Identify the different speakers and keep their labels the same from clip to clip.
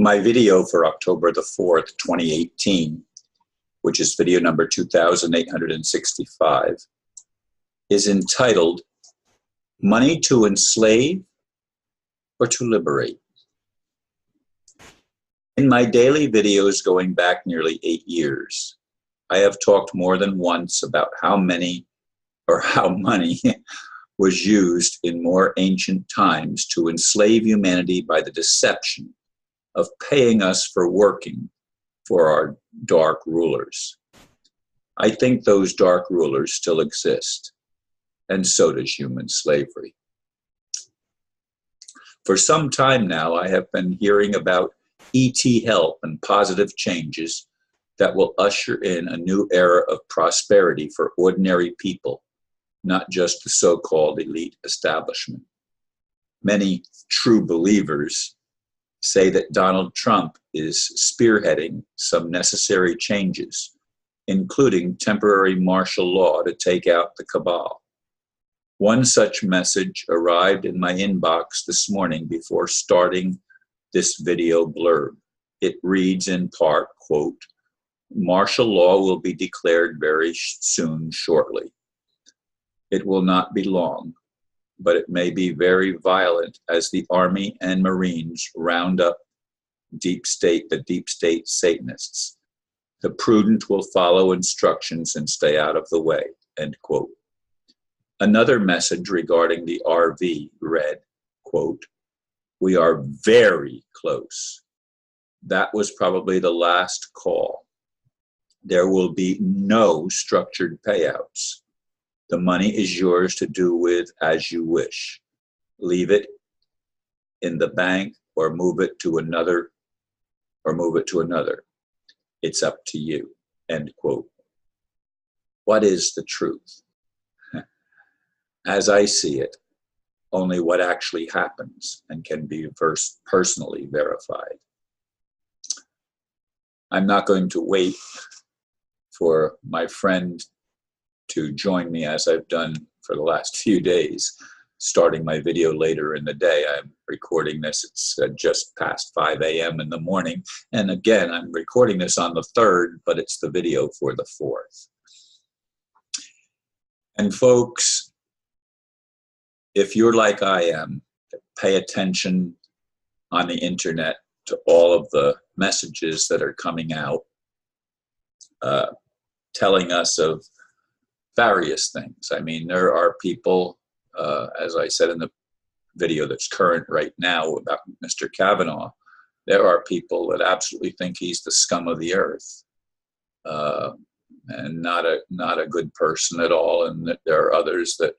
Speaker 1: My video for October the 4th, 2018, which is video number 2865, is entitled Money to Enslave or to Liberate? In my daily videos going back nearly 8 years, I have talked more than once about how money was used in more ancient times to enslave humanity by the deception of paying us for working for our dark rulers. I think those dark rulers still exist, and so does human slavery. For some time now, I have been hearing about ET help and positive changes that will usher in a new era of prosperity for ordinary people, not just the so-called elite establishment. Many true believers say that Donald Trump is spearheading some necessary changes, including temporary martial law to take out the cabal. One such message arrived in my inbox this morning before starting this video blurb. It reads in part, quote, "Martial law will be declared very soon, shortly. It will not be long, but it may be very violent as the Army and Marines round up the deep state Satanists. The prudent will follow instructions and stay out of the way," end quote. Another message regarding the RV read, quote, "We are very close. That was probably the last call. There will be no structured payouts. The money is yours to do with as you wish. Leave it in the bank or move it to another. It's up to you," end quote. What is the truth? As I see it, only what actually happens and can be personally verified. I'm not going to wait for my friend to join me as I've done for the last few days, starting my video later in the day. I'm recording this, it's just past 5 a.m. in the morning. And again, I'm recording this on the 3rd, but it's the video for the 4th. And folks, if you're like I am, pay attention on the internet to all of the messages that are coming out, telling us of various things. I mean, there are people, as I said in the video that's current right now about Mr. Kavanaugh, there are people that absolutely think he's the scum of the earth, and not a good person at all. And that there are others that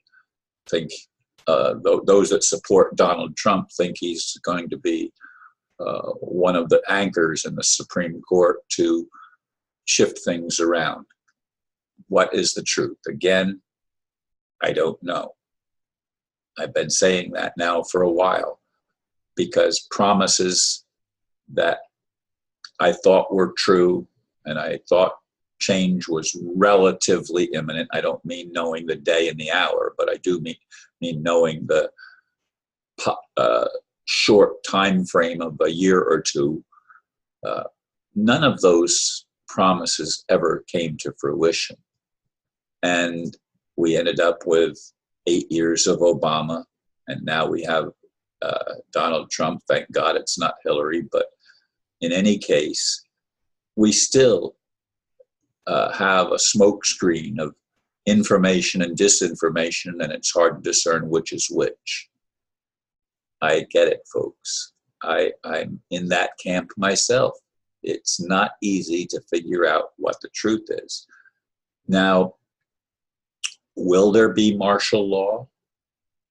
Speaker 1: think, those that support Donald Trump think he's going to be one of the anchors in the Supreme Court to shift things around. What is the truth? Again, I don't know. I've been saying that now for a while because promises that I thought were true and I thought change was relatively imminent. I don't mean knowing the day and the hour, but I do mean knowing the short time frame of a year or two. None of those promises ever came to fruition. And we ended up with 8 years of Obama, and now we have Donald Trump. Thank God it's not Hillary, but in any case, we still have a smokescreen of information and disinformation, and it's hard to discern which is which. I get it, folks. I'm in that camp myself. It's not easy to figure out what the truth is. Now, will there be martial law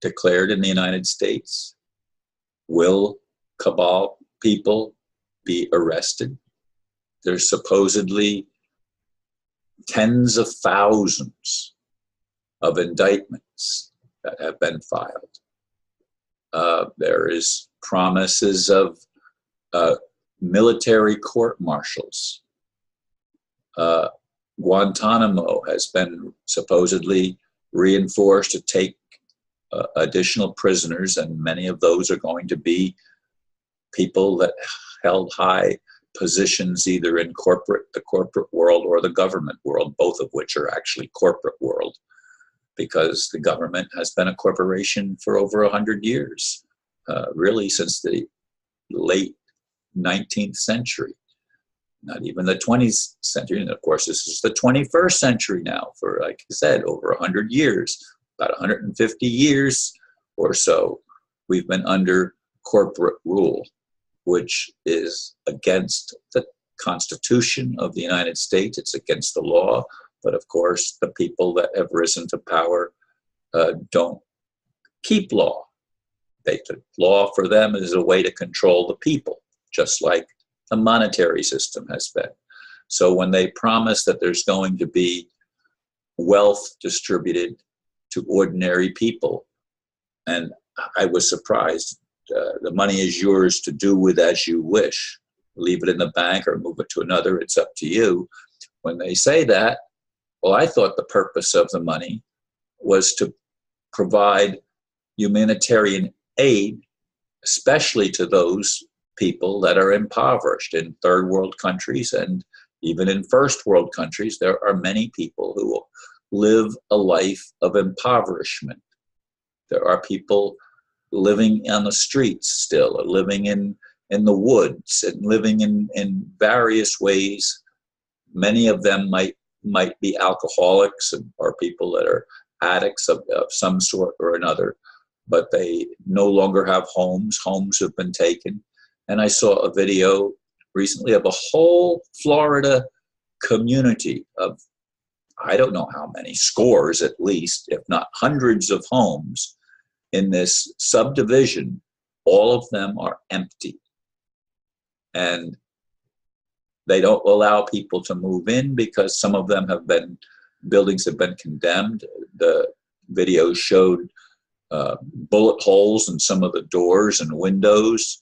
Speaker 1: declared in the United States? Will cabal people be arrested? There's supposedly tens of thousands of indictments that have been filed. There is promises of military court-martials. Guantanamo has been supposedly reinforced to take additional prisoners, and many of those are going to be people that held high positions either in the corporate world or the government world, both of which are actually corporate world, because the government has been a corporation for over 100 years, really since the late 19th century, not even the 20th century. And of course, this is the 21st century now for, like I said, over 100 years, about 150 years or so, we've been under corporate rule, which is against the Constitution of the United States. It's against the law. But of course, the people that have risen to power don't keep law. Law for them is a way to control the people, just like the monetary system has been. So when they promise that there's going to be wealth distributed to ordinary people, and I was surprised, the money is yours to do with as you wish. Leave it in the bank or move it to another, it's up to you. When they say that, well, I thought the purpose of the money was to provide humanitarian aid, especially to those people that are impoverished in third world countries, and even in first world countries. There are many people who live a life of impoverishment. There are people living on the streets still, living in the woods, and living in various ways. Many of them might be alcoholics or people that are addicts of some sort or another, but they no longer have homes. Homes have been taken. And I saw a video recently of a whole Florida community of, I don't know how many, scores at least, if not hundreds of homes in this subdivision. All of them are empty. And they don't allow people to move in because some of them buildings have been condemned. The video showed bullet holes in some of the doors and windows.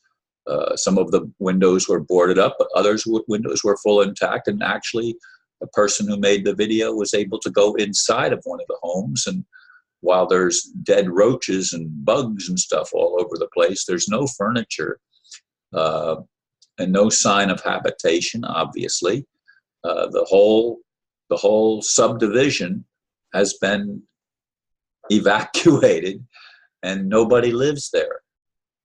Speaker 1: Some of the windows were boarded up, but windows were full intact. And actually, the person who made the video was able to go inside of one of the homes. And while there's dead roaches and bugs and stuff all over the place, there's no furniture and no sign of habitation, obviously. The whole subdivision has been evacuated and nobody lives there.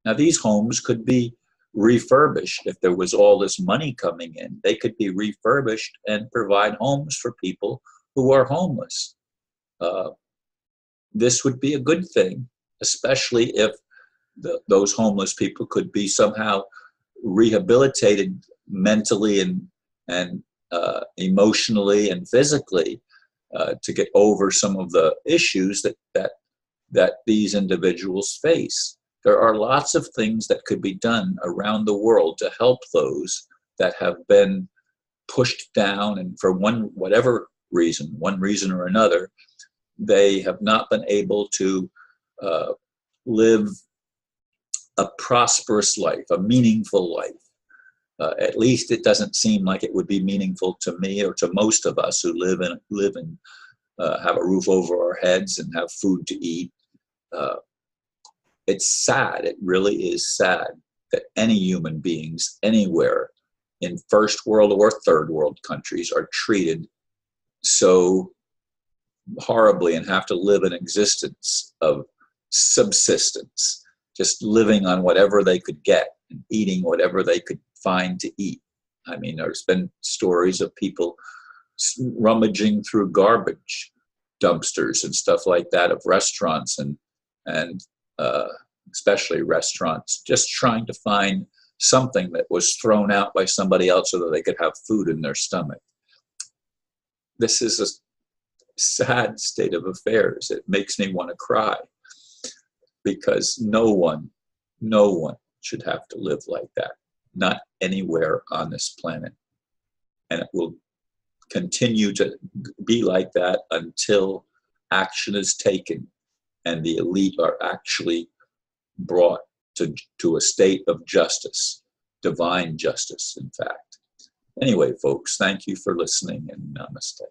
Speaker 1: Now, these homes could be refurbished. If there was all this money coming in, they could be refurbished and provide homes for people who are homeless. This would be a good thing, especially if those homeless people could be somehow rehabilitated mentally and emotionally and physically to get over some of the issues that these individuals face. There are lots of things that could be done around the world to help those that have been pushed down, and for one reason or another, they have not been able to live a prosperous life, a meaningful life. At least it doesn't seem like it would be meaningful to me or to most of us who live and have a roof over our heads and have food to eat. It's sad. It really is sad that any human beings anywhere in first world or third world countries are treated so horribly and have to live an existence of subsistence, just living on whatever they could get and eating whatever they could find to eat. I mean, there's been stories of people rummaging through garbage dumpsters and stuff like that of restaurants and especially restaurants, just trying to find something that was thrown out by somebody else so that they could have food in their stomach. This is a sad state of affairs. It makes me want to cry because no one should have to live like that, not anywhere on this planet. And it will continue to be like that until action is taken and the elite are actually brought to a state of justice, divine justice, in fact. Anyway, folks, thank you for listening, and namaste.